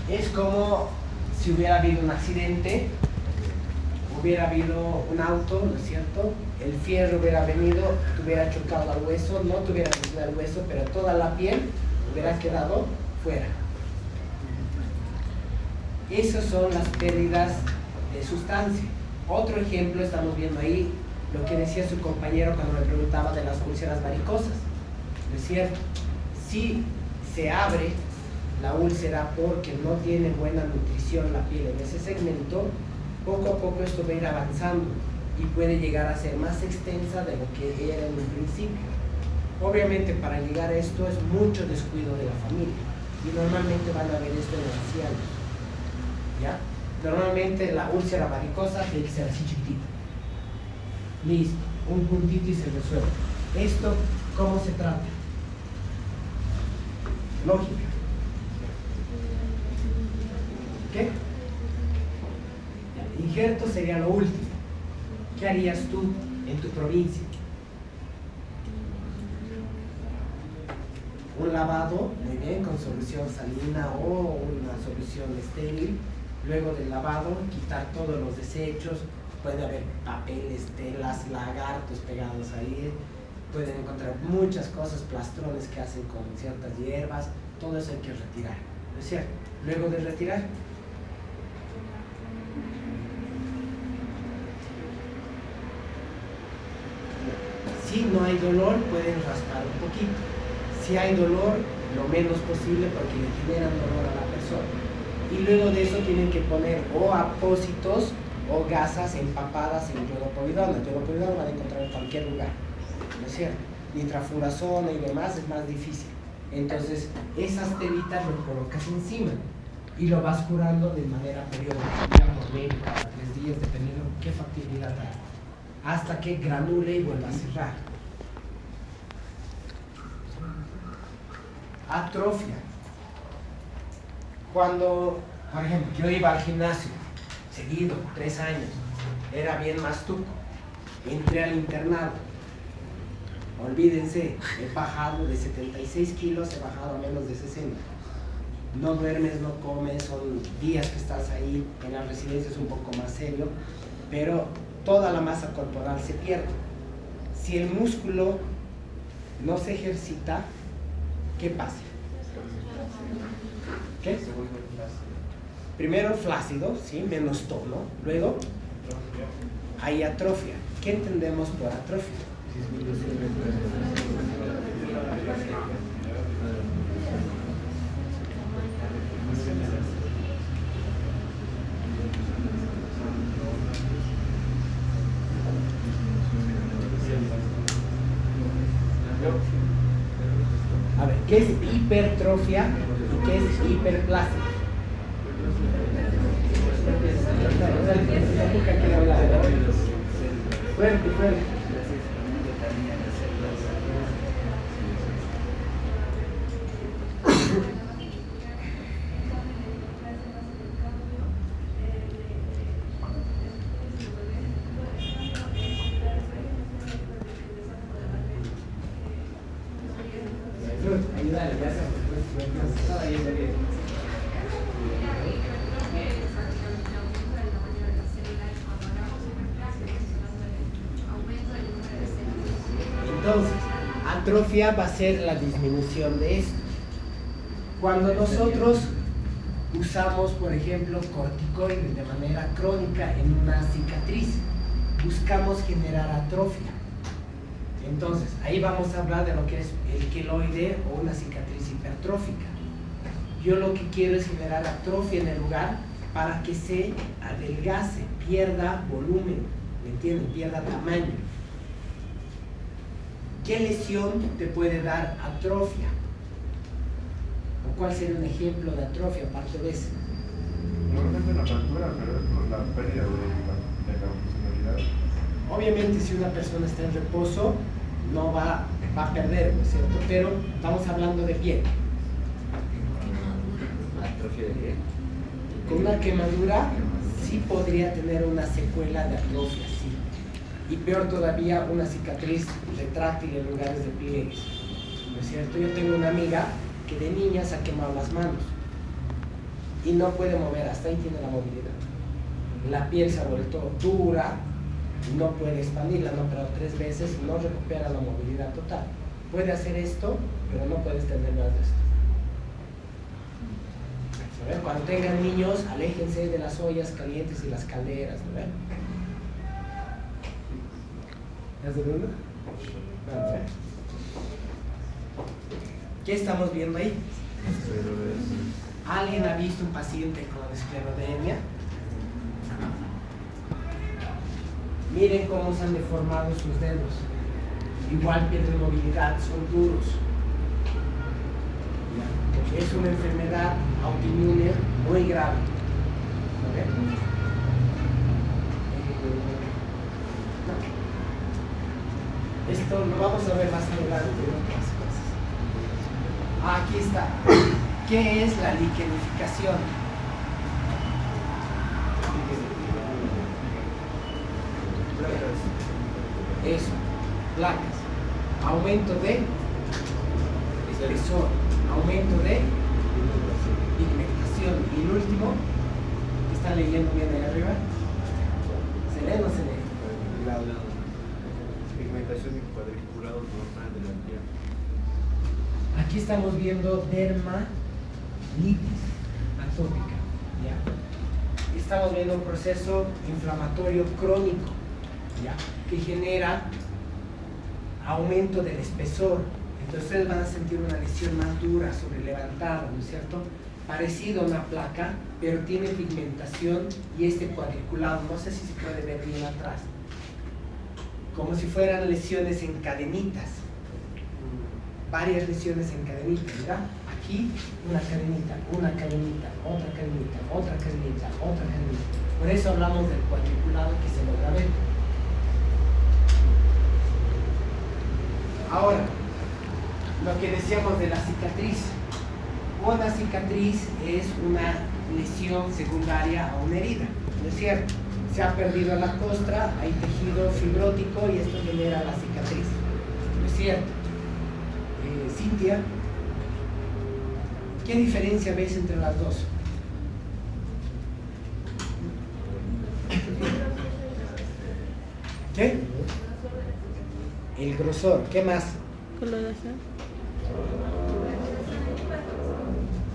Es como si hubiera habido un accidente, hubiera habido un auto, ¿no es cierto? El fierro hubiera venido, te hubiera chocado al hueso, no te hubiera metido al hueso, pero toda la piel hubiera quedado fuera. Esas son las pérdidas de sustancia. Otro ejemplo, estamos viendo ahí lo que decía su compañero cuando me preguntaba de las úlceras varicosas. ¿No es cierto? Si se abre la úlcera porque no tiene buena nutrición la piel en ese segmento, poco a poco esto va a ir avanzando y puede llegar a ser más extensa de lo que era en un principio. Obviamente para llegar a esto es mucho descuido de la familia y normalmente van a ver esto en los ancianos, ¿ya? Normalmente la úlcera varicosa tiene que ser así chiquitita. Listo, un puntito y se resuelve. ¿Esto cómo se trata? Lógica. ¿Qué? Injerto sería lo último. ¿Qué harías tú en tu provincia? Un lavado, muy bien, con solución salina o una solución estéril. Luego del lavado, quitar todos los desechos. Puede haber papeles, telas, lagartos pegados ahí. Pueden encontrar muchas cosas, plastrones que hacen con ciertas hierbas. Todo eso hay que retirar, ¿no es cierto? Luego de retirar, si no hay dolor, pueden raspar un poquito. Si hay dolor, lo menos posible porque le generan dolor a la persona. Y luego de eso tienen que poner o apósitos o gasas empapadas en iodopovidona. Iodopovidona van a encontrar en cualquier lugar, ¿no es cierto? Nitrafurazona y demás es más difícil. Entonces, esas telitas lo colocas encima y lo vas curando de manera periódica, digamos, medio cada 3 días, dependiendo qué factibilidad hay, hasta que granule y vuelva a cerrar. Atrofia. Cuando, por ejemplo, yo iba al gimnasio seguido, 3 años, era bien mastuco, entré al internado, olvídense, he bajado de 76 kilos, he bajado a menos de 60. No duermes, no comes, son días que estás ahí, en la residencia es un poco más serio, pero toda la masa corporal se pierde. Si el músculo no se ejercita, ¿qué pasa? ¿Qué? Primero flácido, ¿sí? Menos tono. Luego hay atrofia. ¿Qué entendemos por atrofia? A ver, ¿qué es hipertrofia y qué es hiperplasia? Fuerte, fuerte. Ayúdale, ya se Entonces, atrofia va a ser la disminución de esto. Cuando nosotros usamos, por ejemplo, corticoides de manera crónica en una cicatriz, buscamos generar atrofia. Entonces, ahí vamos a hablar de lo que es el queloide o una cicatriz hipertrófica. Yo lo que quiero es generar atrofia en el lugar para que se adelgace, pierda volumen, ¿me entienden? Pierda tamaño. ¿Qué lesión te puede dar atrofia? ¿O cuál sería un ejemplo de atrofia aparte de ese? Normalmente la fractura, pero es por la pérdida de la funcionalidad. Obviamente si una persona está en reposo no va a perder, ¿no es cierto? Pero estamos hablando de piel. Atrofia de piel. Con una quemadura sí podría tener una secuela de atrofia, sí. Y peor todavía, una cicatriz retráctil en lugares de pliegues, ¿no es cierto? Yo tengo una amiga que de niña se ha quemado las manos y no puede mover, hasta ahí tiene la movilidad. la piel se ha vuelto dura, no puede expandirla, han operado 3 veces y no recupera la movilidad total. Puede hacer esto, pero no puedes tener más de esto. ¿No ven? Cuando tengan niños, aléjense de las ollas calientes y las calderas, ¿no ven? ¿Es de verdad? ¿No ven? ¿Qué estamos viendo ahí? ¿Alguien ha visto un paciente con esclerodermia? Miren cómo se han deformado sus dedos. Igual pierden movilidad, son duros. Es una enfermedad autoinmune muy grave. Esto lo vamos a ver más adelante en otras cosas. Aquí está. ¿Qué es la liquenificación? Eso, placas. Aumento de espesor, aumento de pigmentación. Y el último, ¿están leyendo bien ahí arriba? ¿Se lee o no se lee? La pigmentación y cuadriculado normal de la piel. Aquí estamos viendo dermalitis atópica. ¿Ya? Estamos viendo un proceso inflamatorio crónico, ¿ya? Que genera aumento del espesor. Entonces ustedes van a sentir una lesión más dura, sobrelevantada, ¿no es cierto? Parecido a una placa, pero tiene pigmentación y este cuadriculado. No sé si se puede ver bien atrás. Como si fueran lesiones en cadenitas. Varias lesiones en cadenitas, ¿verdad? Aquí una cadenita, otra cadenita, otra cadenita, otra cadenita. Por eso hablamos del cuadriculado que se logra ver. Ahora, lo que decíamos de la cicatriz. Una cicatriz es una lesión secundaria a una herida, ¿no es cierto? Se ha perdido la costra, hay tejido fibrótico y esto genera la cicatriz, ¿no es cierto? Cintia, ¿qué diferencia ves entre las dos? ¿Qué? El grosor, ¿qué más? Coloración.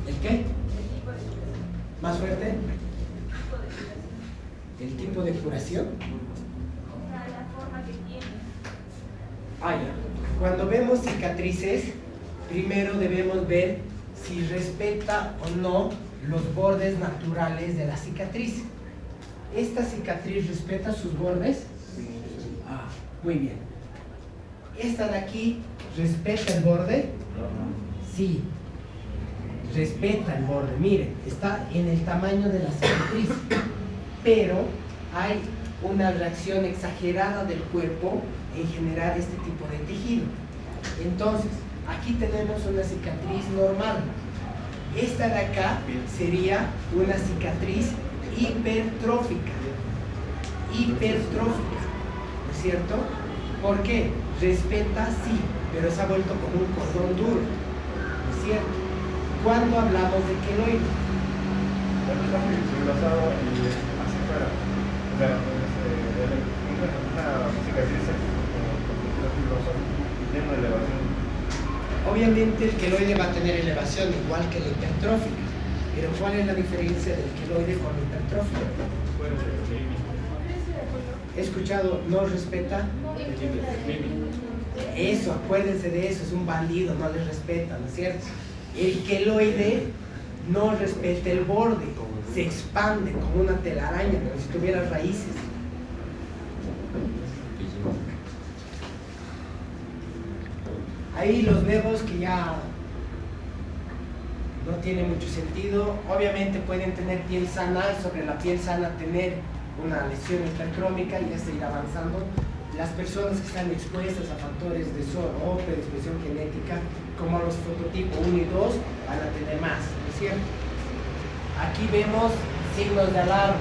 ¿El qué? ¿Más fuerte? ¿El tipo de curación? La forma que tiene. Ah, ya. Cuando vemos cicatrices, primero debemos ver si respeta o no los bordes naturales de la cicatriz. ¿Esta cicatriz respeta sus bordes? Ah, muy bien. ¿Esta de aquí respeta el borde? Sí, respeta el borde. Miren, está en el tamaño de la cicatriz, pero hay una reacción exagerada del cuerpo en generar este tipo de tejido. Entonces, aquí tenemos una cicatriz normal. Esta de acá sería una cicatriz hipertrófica. Hipertrófica, ¿no es cierto? ¿Por qué? Respeta, sí, pero se ha vuelto como un cordón duro, ¿no es cierto? ¿Cuándo hablamos de queloide? Cuando está engrosado y hacia afuera. O sea, una cicatriz fibrosa y tiene una elevación. Obviamente el queloide va a tener elevación igual que la hipertrófica, pero ¿cuál es la diferencia del queloide con la hipertrófica? He escuchado, no respeta. Eso, acuérdense de eso, es un bandido, no les respeta, ¿no es cierto? El queloide no respeta el borde, se expande como una telaraña, como si tuviera raíces. Ahí los nuevos que ya no tiene mucho sentido, obviamente pueden tener piel sana, y sobre la piel sana tener una lesión hipercrómica y ya seguir avanzando. Las personas que están expuestas a factores de o predisposición genética, como los fototipos 1 y 2, van a tener más, ¿no es cierto? Aquí vemos signos de alarma.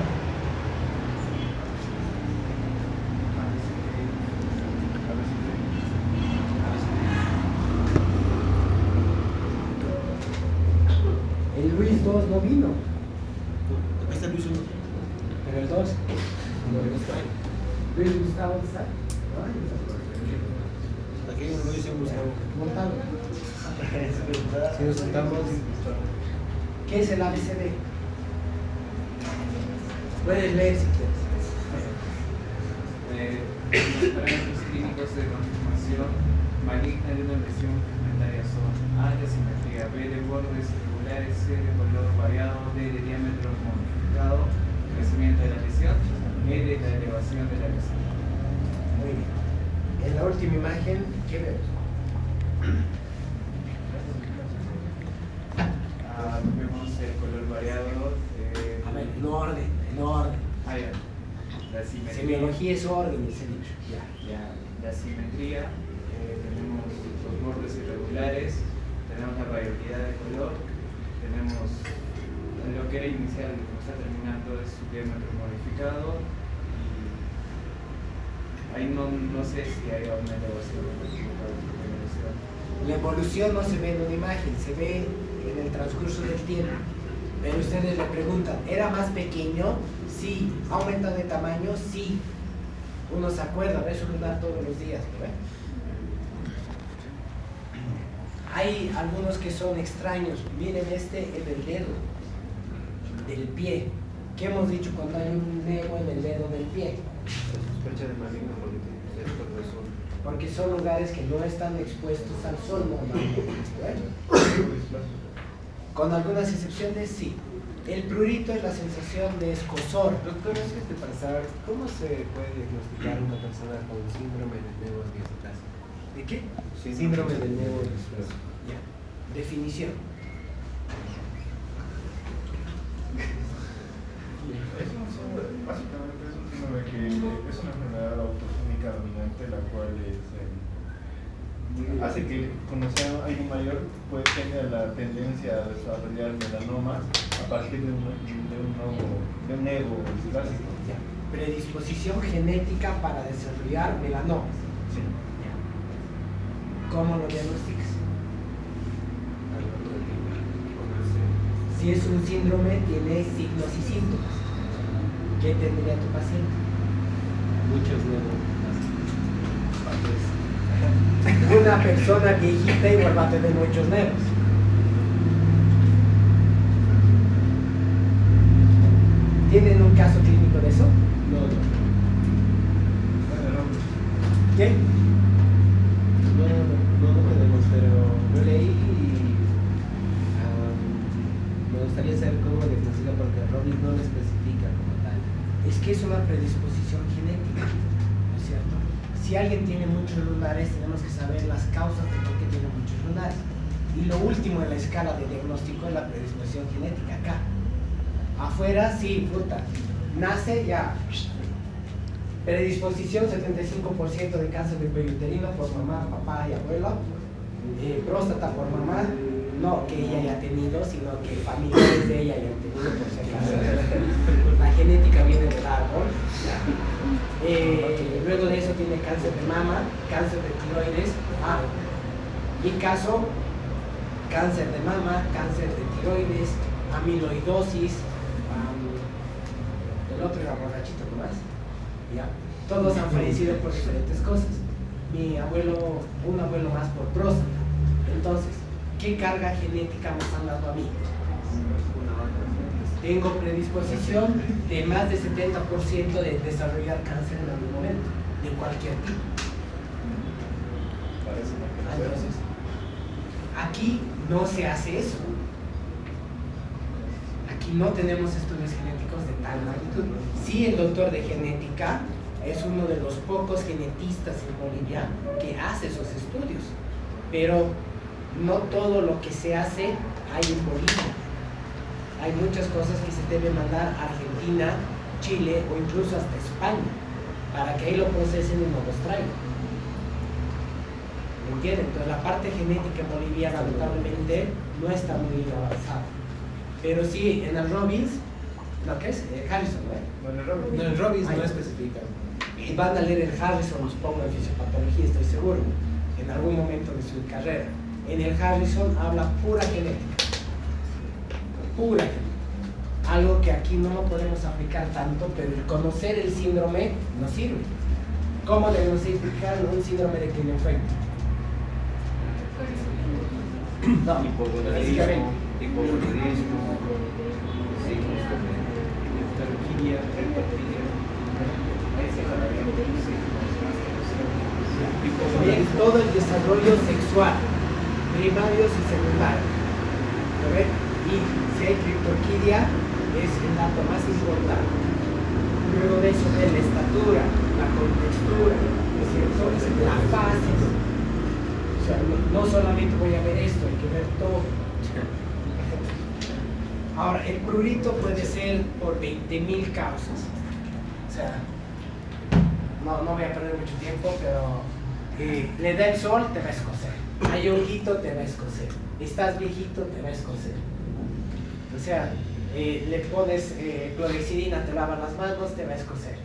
El Luis 2 no vino. Ahí está Luis 1. Pero el 2, Luis Gustavo, ¿dónde está? Aquí no dice Gustavo. Montalo. Si nos sentamos, ¿Qué es el ABCD? Puedes leer si quieres. Los parámetros clínicos de confirmación maligna de una lesión pigmentaria son A de simetría, B de bordes irregulares, C de color variado, D de diámetro modificado, crecimiento de la lesión, E de la elevación de la lesión. Muy bien. En la última imagen, ¿qué vemos? Vemos el color variado. A ver, en orden, en orden. Ya. La simetría. Semiología es orden, ese dicho. Ya. La simetría, tenemos los bordes irregulares, tenemos la variabilidad de color, tenemos lo que era inicial, lo que está terminando es su diámetro modificado, y ahí no sé si hay una elevación o una. La evolución no se ve en una imagen, se ve en el transcurso del tiempo. Pero ustedes le preguntan, ¿era más pequeño? Sí. ¿Aumenta de tamaño? Sí. Uno se acuerda, ve su lunar todos los días, ¿no? Hay algunos que son extraños. Miren este en el dedo del pie. ¿Qué hemos dicho cuando hay un nego en el dedo del pie? sospecha de maligno Porque son lugares que no están expuestos al sol normalmente. Con algunas excepciones, sí. El prurito es la sensación de escozor. Doctor, antes de pasar, ¿cómo se puede diagnosticar una persona con síndrome del nervio displasia? ¿De qué? Síndrome del nervio displasia. Ya. Definición. Básicamente es un síndrome que es una enfermedad autosómica dominante, la cual hace que cuando hay un mayor tenga la tendencia a desarrollar melanomas a partir de un ego clásico. Ya. Predisposición genética para desarrollar melanomas. Sí. ¿Cómo lo diagnosticas? Si es un síndrome, tiene signos y síntomas. ¿Qué tendría tu paciente? Muchos nervios. Una persona viejita igual va a tener muchos nervios. ¿Tienen un caso clínico de eso? No. ¿Qué? No tenemos, pero lo leí y me gustaría saber cómo diagnostica porque Robbins no lo especifica como tal. Es que es una predisposición genética, ¿no es cierto? Si alguien tiene muchos lunares, tenemos que saber las causas de por qué tiene muchos lunares. Y lo último en la escala de diagnóstico es la predisposición genética acá. Afuera, sí, puta. Nace ya. Predisposición, 75% de cáncer de cuello uterino por mamá, papá y abuelo. Próstata por mamá, no que ella haya tenido, sino que familiares de ella hayan tenido por si acaso. La genética viene del árbol. Luego de eso tiene cáncer de mama, cáncer de tiroides. Mi caso, cáncer de mama, cáncer de tiroides, amiloidosis, el otro era borrachito nomás. Ya. Todos han fallecido por diferentes cosas. Un abuelo más por próstata. Entonces, ¿qué carga genética me están dando a mí? Tengo predisposición de más de 70% de desarrollar cáncer en algún momento, de cualquier tipo. Entonces, aquí no se hace eso. Aquí no tenemos estudios genéticos de tal magnitud. Sí, el doctor de genética es uno de los pocos genetistas en Bolivia que hace esos estudios, pero no todo lo que se hace hay en Bolivia. Hay muchas cosas que se deben mandar a Argentina, Chile o incluso hasta España para que ahí lo procesen y nos los traigan. ¿Me entienden? Entonces la parte genética en Bolivia lamentablemente no está muy avanzada. Pero sí, en el Robbins, ¿no qué es? Harrison, ¿no? No, el Robbins no especifica. Y van a leer el Harrison, los pongo en fisiopatología, estoy seguro, en algún momento de su carrera. En el Harrison habla pura genética. Pura genética. Algo que aquí no lo podemos aplicar tanto, pero el conocer el síndrome nos sirve. ¿Cómo debemos explicar un síndrome de Klinefelter? No, básicamente. Hipogonadismo, sí, justamente. Leptorquidia, rectorquidia. Bien, todo el desarrollo sexual, primarios y secundarios. ¿Lo ven? Y si hay criptorquidia, es el dato más importante. Luego de eso, de la estatura, la contextura, ¿no es cierto? La fase. O sea, no solamente voy a ver esto, hay que ver todo. Ahora, el prurito puede ser por 20.000 causas. O sea, no voy a perder mucho tiempo, pero le da el sol, te va a escocer. Hay honguito, te va a escocer. Estás viejito, te va a escocer. O sea, le pones clorexidina, te lavas las manos, te va a escocer.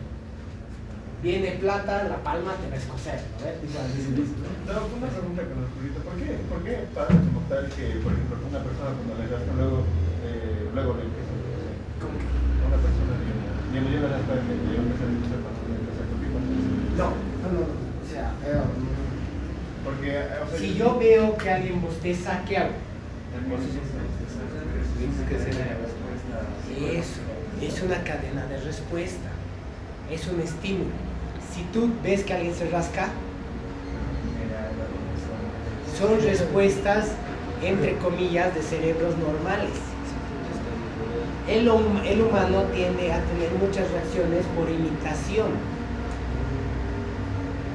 Viene plata, la palma te va a escocer. ¿No ves? No, una pregunta con el prurito. ¿Por qué pasa como tal que, por ejemplo, una persona cuando le rasca luego le empieza a crecer? ¿Cómo que? Una persona, digamos, yo le rasco y yo empecé a empezar cuando le empecé a cultivar. No. O sea, Porque, o sea, si yo veo que alguien bosteza, ¿qué hago? Eso, es una cadena de respuesta, es un estímulo. Si tú ves que alguien se rasca, son respuestas, entre comillas, de cerebros normales. El humano tiende a tener muchas reacciones por imitación.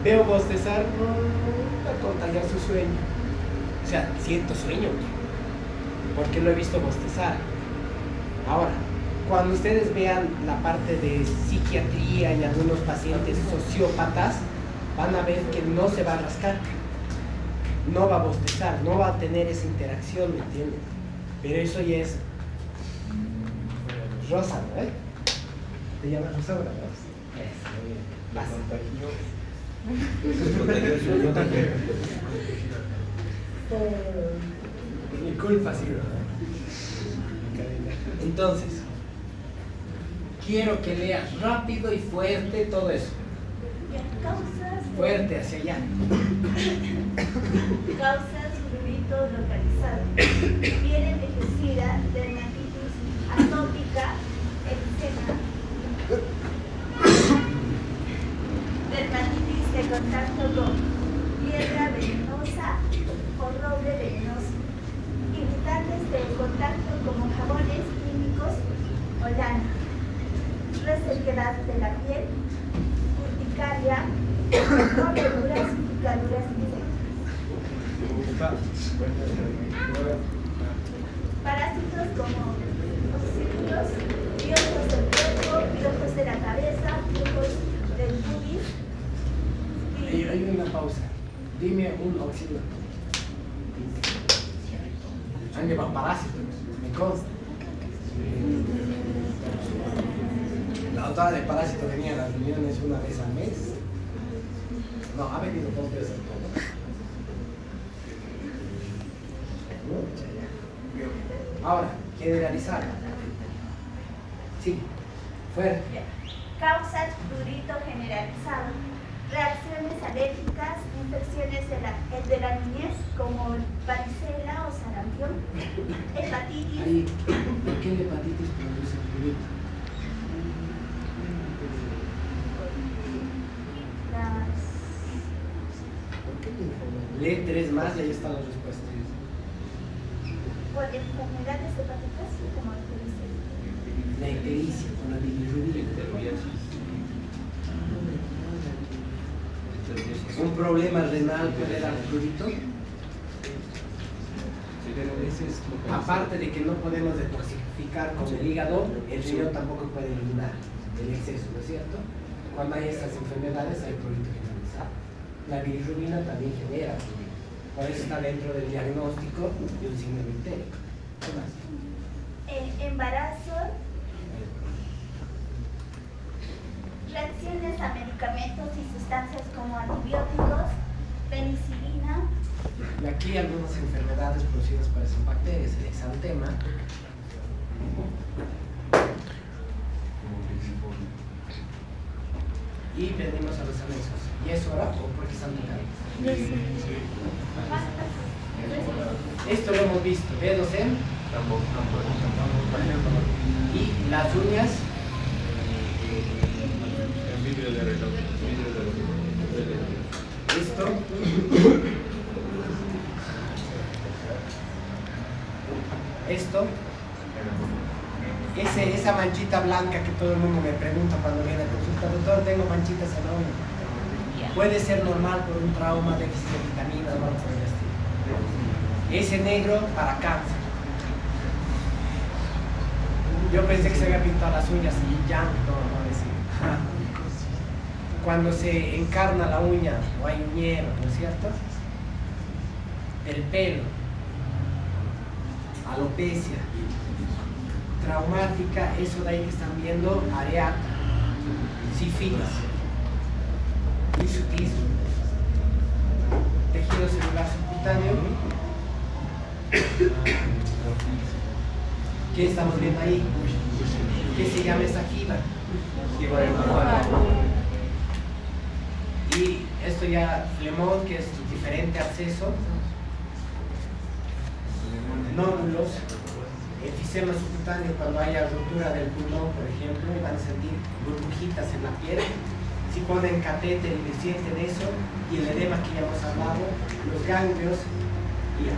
Veo bostezar, a contagiar su sueño. O sea, siento sueño, porque lo he visto bostezar. Ahora, cuando ustedes vean la parte de psiquiatría en algunos pacientes sociópatas, van a ver que no se va a rascar, no va a bostezar, no va a tener esa interacción, ¿me entiendes? Pero eso ya es Rosa, ¿no? ¿Te llamas Rosa, verdad? Eso, muy bien. la Vas. Mi culpa, sí, ¿verdad? Entonces, quiero que leas rápido y fuerte todo eso. Causas. Fuerte hacia allá. Causas prurito localizado. Piel envejecida, dermatitis atópica, eczema. Dermatitis de contacto con piedra venenosa o roble venenoso. Irritantes de contacto como jabones químicos o lana. Resequedad de la piel, urticaria, roleduras y picaduras insectas. Parásitos como oxídulos, piojos del cuerpo, piojos de la cabeza, piojos del pubis. Hay una pausa. Dime un oxígeno. Han llevado parásitos, me consta. La doctora de parásito venía a las reuniones una vez al mes. No, ha venido 2 veces al mes. Ahora, generalizar. Sí, fuerte. Causas prurito generalizado. Reacciones alérgicas, infecciones de la niñez como varicela o sarampión, hepatitis. Ahí, ¿por qué la hepatitis produce prurito? Lee 3 más y ahí están las respuestas. Por enfermedades hepáticas, como te dice. La ictericia con la bilirrubina. ¿Un problema renal puede dar prurito? Aparte de que no podemos detoxificar con el hígado, el riñón tampoco puede eliminar el exceso, ¿no es cierto? Cuando hay estas enfermedades hay prurito generalizado. La bilirrubina también genera prurito. Por eso está dentro del diagnóstico de un signo ictérico. ¿Qué más? Embarazo, reacciones a medicamentos y sustancias como antibióticos, penicilina. Y aquí algunas enfermedades producidas por esas bacterias, el exantema, y venimos a los anexos. ¿Y es hora o porque están tocando? Esto lo hemos visto, dedos en y las uñas. Esto. Esto. Esa manchita blanca que todo el mundo me pregunta cuando viene a consulta, doctor, tengo manchitas en la uña. Puede ser normal por un trauma, déficit de vitaminas o algo por el estilo. Ese negro para cáncer. Yo pensé que se había pintado las uñas y ya no decía. Cuando se encarna la uña o hay uñero, ¿no es cierto? El pelo, alopecia, traumática, eso de ahí que están viendo, areata, sífilis, hirsutismo, tejido celular subcutáneo. ¿Qué estamos viendo ahí? ¿Qué se llama esta jiba? Y esto ya, flemón, que es diferente acceso, nódulos, enfisema subcutáneo cuando haya ruptura del pulmón, por ejemplo, y van a sentir burbujitas en la piel. Si ponen catéter y le sienten eso, y el edema que ya hemos hablado, los ganglios, y